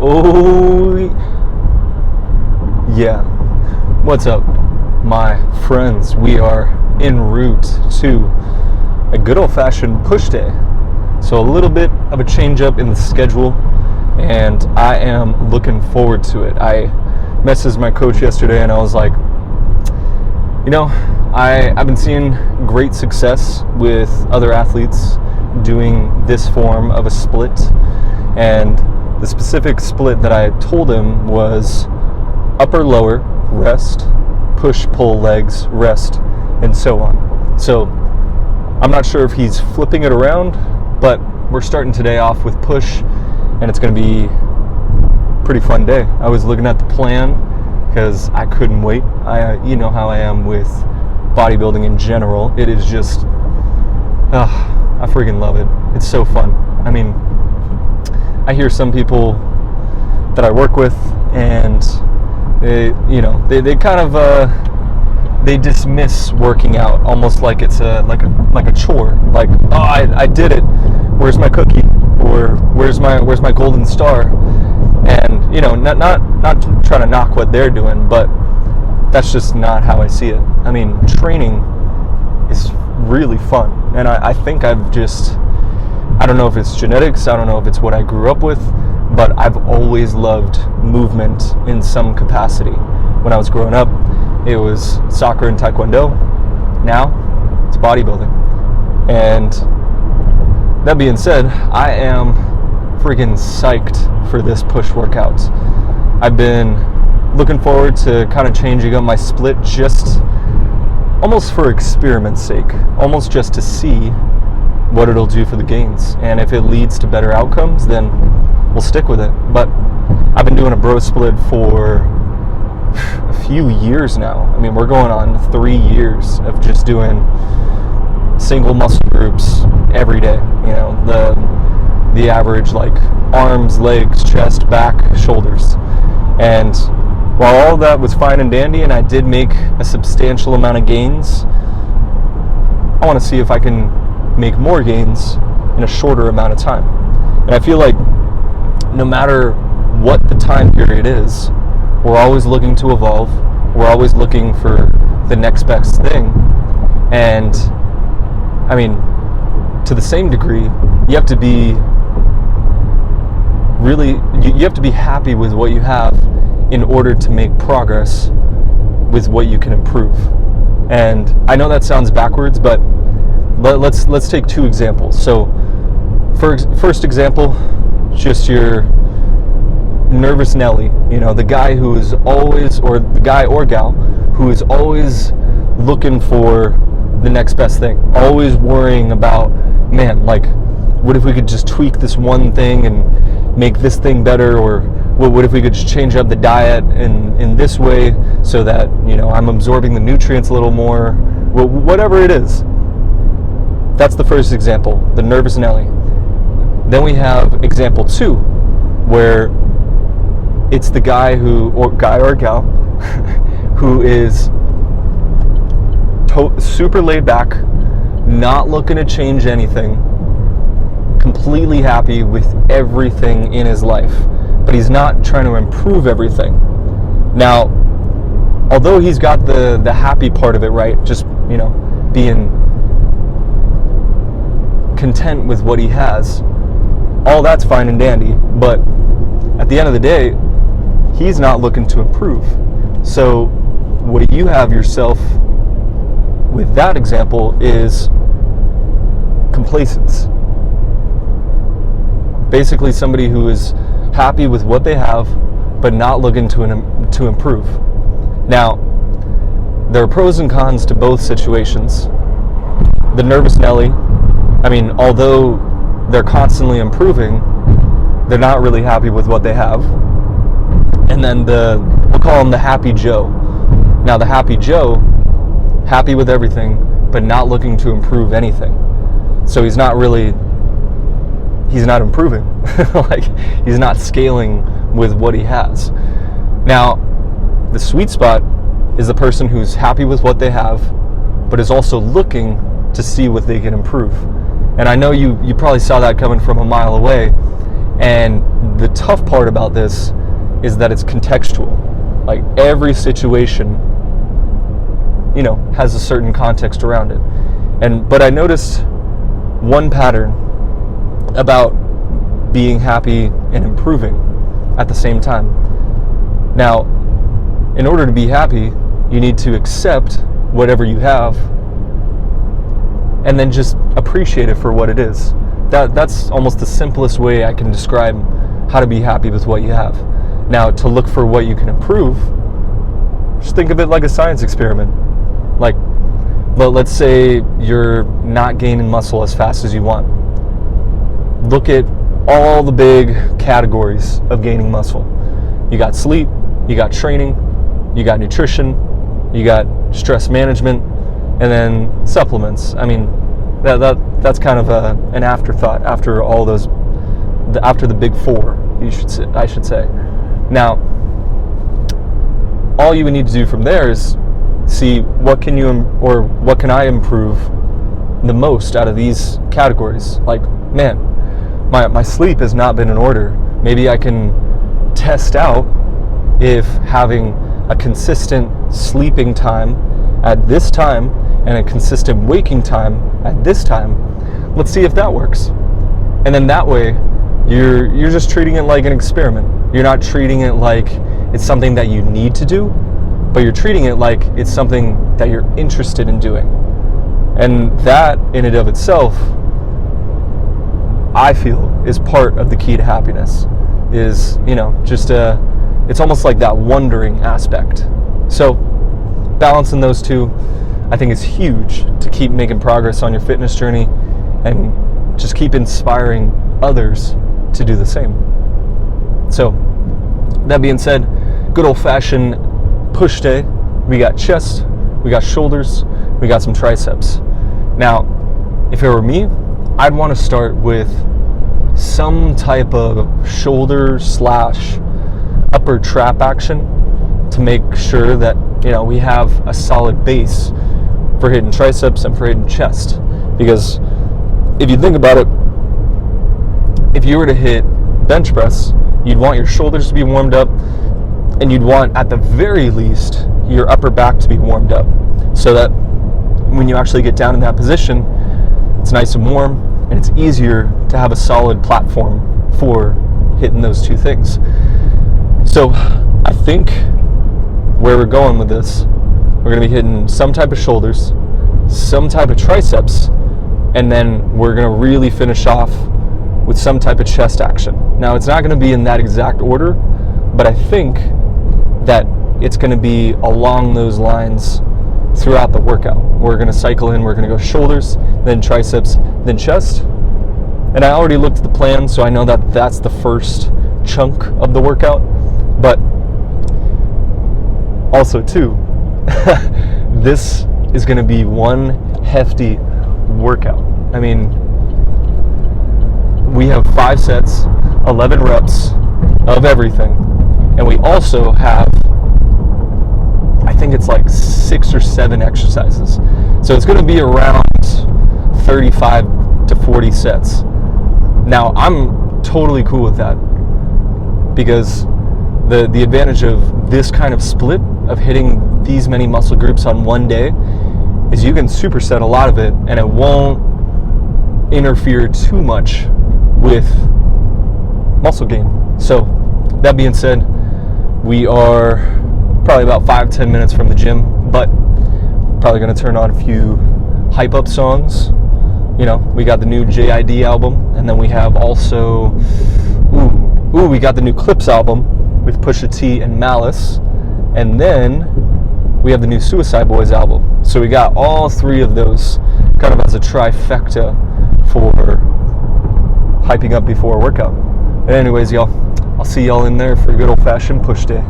Oh, yeah. What's up, my friends? We are en route to a good old-fashioned push day. So a little bit of a change up in the schedule, and I am looking forward to it. I messaged my coach yesterday, and I was like, you know, I've been seeing great success with other athletes doing this form of a split, and the specific split that I told him was upper, lower, rest, push, pull, legs, rest, and so on. So I'm not sure if he's flipping it around, but we're starting today off with push, and it's going to be a pretty fun day. I was looking at the plan because I couldn't wait. You know how I am with bodybuilding in general. It is just, I freaking love it. It's so fun. I mean, I hear some people that I work with, and they kind of they dismiss working out almost like it's like a chore. Like, oh, I did it. Where's my cookie? Or where's my golden star? And not trying to knock what they're doing, but that's just not how I see it. I mean, training is really fun, and I think I don't know if it's genetics, I don't know if it's what I grew up with, but I've always loved movement in some capacity. When I was growing up, it was soccer and taekwondo. Now, it's bodybuilding. And that being said, I am freaking psyched for this push workout. I've been looking forward to kind of changing up my split just almost for experiment's sake, almost just to see what it'll do for the gains. And if it leads to better outcomes, then we'll stick with it. But I've been doing a bro split for a few years now. I mean, we're going on 3 years of just doing single muscle groups every day. You know, the average, like arms, legs, chest, back, shoulders. And while all of that was fine and dandy, and I did make a substantial amount of gains, I want to see if I can make more gains in a shorter amount of time. And I feel like no matter what the time period is, we're always looking to evolve. We're always looking for the next best thing. And I mean, to the same degree, you have to be you have to be happy with what you have in order to make progress with what you can improve. And I know that sounds backwards, but let's take two examples. So, first example, just your nervous Nelly. You know, the guy who is always, or the guy or gal who is always looking for the next best thing, always worrying about, man, like, what if we could just tweak this one thing and make this thing better, or what if we could just change up the diet in this way so that, you know, I'm absorbing the nutrients a little more, whatever it is. That's the first example, the nervous Nelly. Then we have example 2, where it's the guy or gal, who is super laid back, not looking to change anything, completely happy with everything in his life, but he's not trying to improve everything. Now, although he's got the happy part of it, right, just, you know, being content with what he has, all that's fine and dandy, but at the end of the day, he's not looking to improve. So what you have yourself with that example is complacence. Basically somebody who is happy with what they have, but not looking to improve. Now, there are pros and cons to both situations. The nervous Nelly, I mean, although they're constantly improving, they're not really happy with what they have. And then we'll call him the Happy Joe. Now, the Happy Joe, happy with everything, but not looking to improve anything. So he's not improving. Like, he's not scaling with what he has. Now, the sweet spot is the person who's happy with what they have, but is also looking to see what they can improve. And I know you probably saw that coming from a mile away, And the tough part about this is that it's contextual. Like every situation, you know, has a certain context around it. But I noticed one pattern about being happy and improving at the same time. Now, in order to be happy, you need to accept whatever you have and then just appreciate it for what it is. That's almost the simplest way I can describe how to be happy with what you have. Now, to look for what you can improve, just think of it like a science experiment. Like, but let's say you're not gaining muscle as fast as you want. Look at all the big categories of gaining muscle. You got sleep, you got training, you got nutrition, you got stress management, and then supplements. I mean, that's kind of an afterthought after all those, after the big four, I should say. Now, all you would need to do from there is see what can I improve the most out of these categories. Like, man, my sleep has not been in order. Maybe I can test out if having a consistent sleeping time at this time and a consistent waking time at this time, let's see if that works. And then that way, you're just treating it like an experiment. You're not treating it like it's something that you need to do, but you're treating it like it's something that you're interested in doing. And that, in and of itself, I feel is part of the key to happiness. Is, you know, just it's almost like that wondering aspect. So balancing those two, I think, is huge to keep making progress on your fitness journey and just keep inspiring others to do the same. So that being said, good old-fashioned push day. We got chest, we got shoulders, we got some triceps. Now, if it were me, I'd want to start with some type of shoulder / upper trap action to make sure that, you know, we have a solid base for hitting triceps and for hitting chest. Because if you think about it, if you were to hit bench press, you'd want your shoulders to be warmed up, and you'd want, at the very least, your upper back to be warmed up, so that when you actually get down in that position, it's nice and warm, and it's easier to have a solid platform for hitting those two things. So I think where we're going with this, we're going to be hitting some type of shoulders, some type of triceps, and then we're going to really finish off with some type of chest action. Now, it's not going to be in that exact order, but I think that it's going to be along those lines throughout the workout. We're going to cycle in, we're going to go shoulders, then triceps, then chest. And I already looked at the plan, so I know that that's the first chunk of the workout. But also, too, this is going to be one hefty workout. I mean, we have 5 sets, 11 reps of everything. And we also have, I think it's like 6 or 7 exercises. So it's going to be around 35 to 40 sets. Now, I'm totally cool with that, because the advantage of this kind of split, of hitting these many muscle groups on one day, is you can superset a lot of it, and it won't interfere too much with muscle gain. So that being said, we are probably about 5-10 minutes from the gym, but probably going to turn on a few hype up songs. You know, we got the new JID album, and then we have also, we got the new Clips album with Pusha T and Malice, and then we have the new Suicide Boys album. So we got all 3 of those kind of as a trifecta for hyping up before a workout. But anyways, y'all, I'll see y'all in there for a good old-fashioned push day.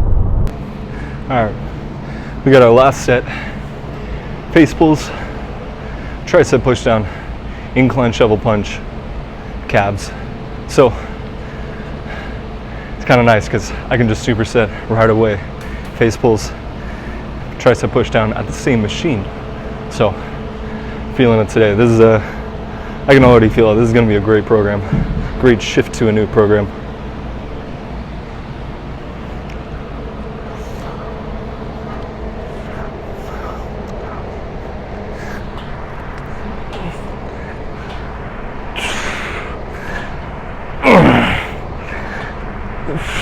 Alright, we got our last set. Face pulls, tricep pushdown, incline shovel punch, calves. So it's kind of nice because I can just superset right away. Face pulls, tricep pushdown at the same machine. So feeling it today. This is I can already feel it. This is going to be a great program. Great shift to a new program. Woo.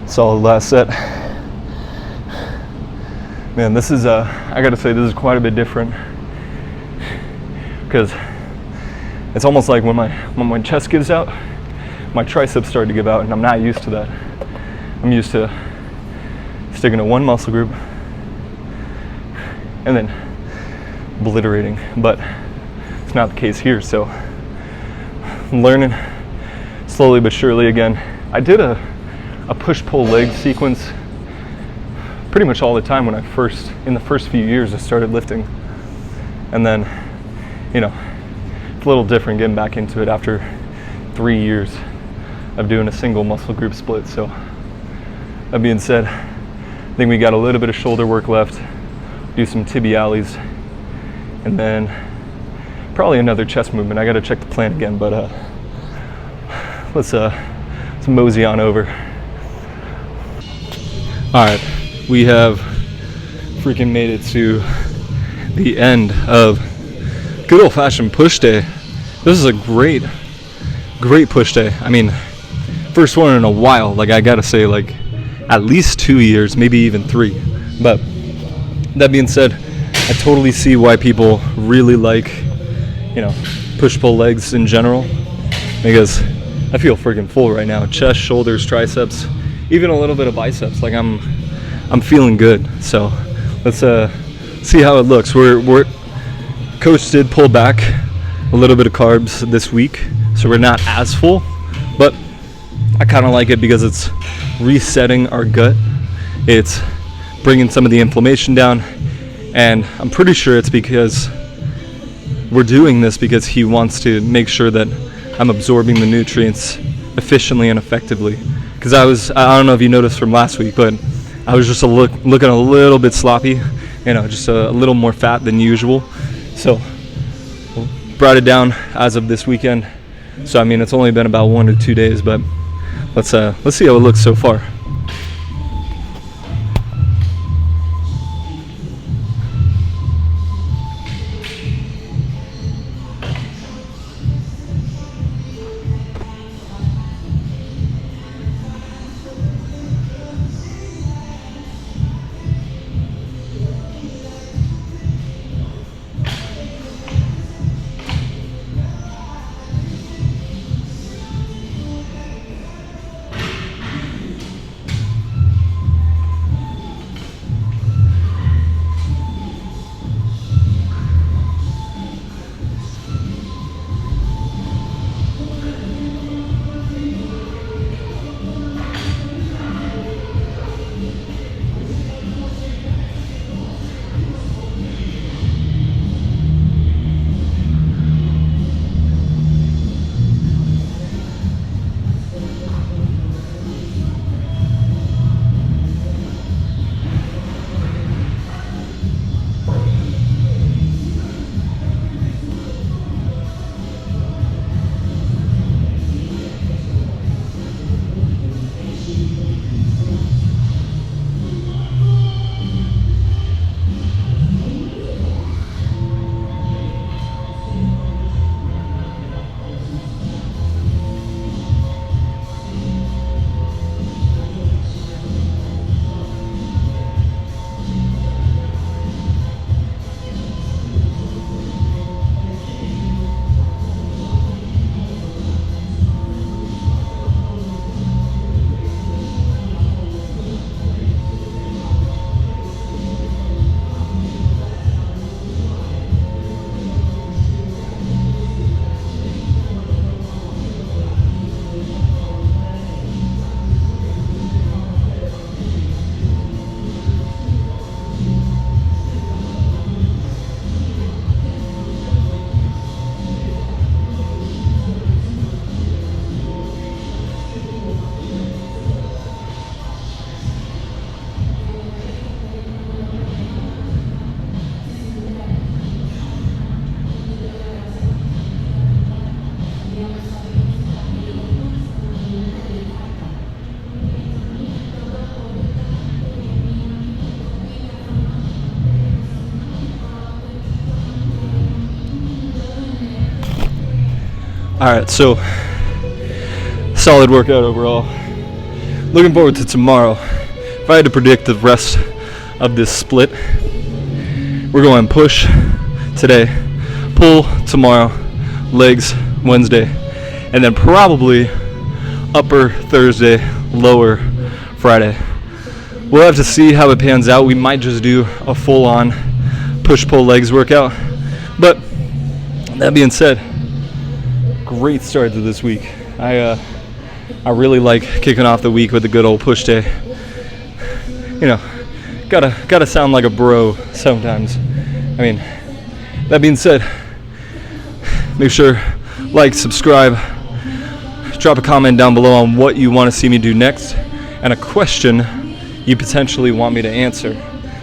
Solid last set. Man, this is I gotta say, this is quite a bit different, because it's almost like when my chest gives out, my triceps start to give out, and I'm not used to that. I'm used to sticking to one muscle group and then obliterating, but it's not the case here. So I'm learning slowly but surely again. I did a push-pull leg sequence pretty much all the time when in the first few years I started lifting. And then, you know, it's a little different getting back into it after 3 years of doing a single muscle group split. So that being said, I think we got a little bit of shoulder work left, do some tibiales, and then probably another chest movement. I gotta check the plan again, but let's mosey on over. All right, we have freaking made it to the end of good old-fashioned push day. This is a great push day. I mean, first one in a while. Like, I gotta say, like, at least 2 years, maybe even 3. But that being said, I totally see why people really like, you know, push-pull legs in general, because I feel freaking full right now. Chest, shoulders, triceps, even a little bit of biceps. Like I'm feeling good. So let's see how it looks. Coach did pull back a little bit of carbs this week, so we're not as full, but I kind of like it because it's resetting our gut. It's bringing some of the inflammation down, and I'm pretty sure it's because we're doing this because he wants to make sure that I'm absorbing the nutrients efficiently and effectively. Because I don't know if you noticed from last week, but I was just looking a little bit sloppy, just a little more fat than usual. So brought it down as of this weekend. So I mean, it's only been about 1 or 2 days, but let's see how it looks so far. Alright, so solid workout overall. Looking forward to tomorrow. If I had to predict the rest of this split, we're going push today, pull tomorrow, legs Wednesday, and then probably upper Thursday, lower Friday. We'll have to see how it pans out. We might just do a full-on push-pull legs workout. But that being said, great start to this week. I really like kicking off the week with a good old push day. Gotta sound like a bro sometimes. I mean, that being said, make sure like, subscribe, drop a comment down below on what you want to see me do next and a question you potentially want me to answer.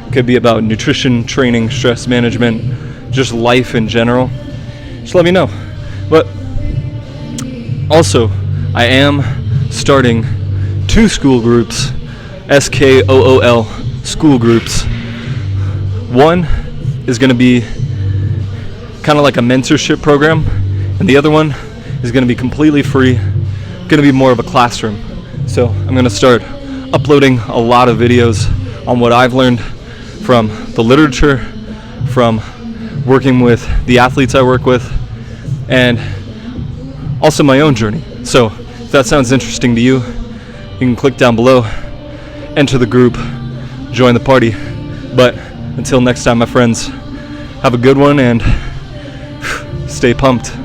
It could be about nutrition, training, stress management, just life in general. Just let me know. But also, I am starting 2 school groups, SKOOL school groups. One is going to be kind of like a mentorship program, and the other one is going to be completely free, going to be more of a classroom. So I'm going to start uploading a lot of videos on what I've learned from the literature, from working with the athletes I work with, and also my own journey. So that sounds interesting to you, you can click down below, enter the group, join the party. But until next time, my friends, have a good one and stay pumped.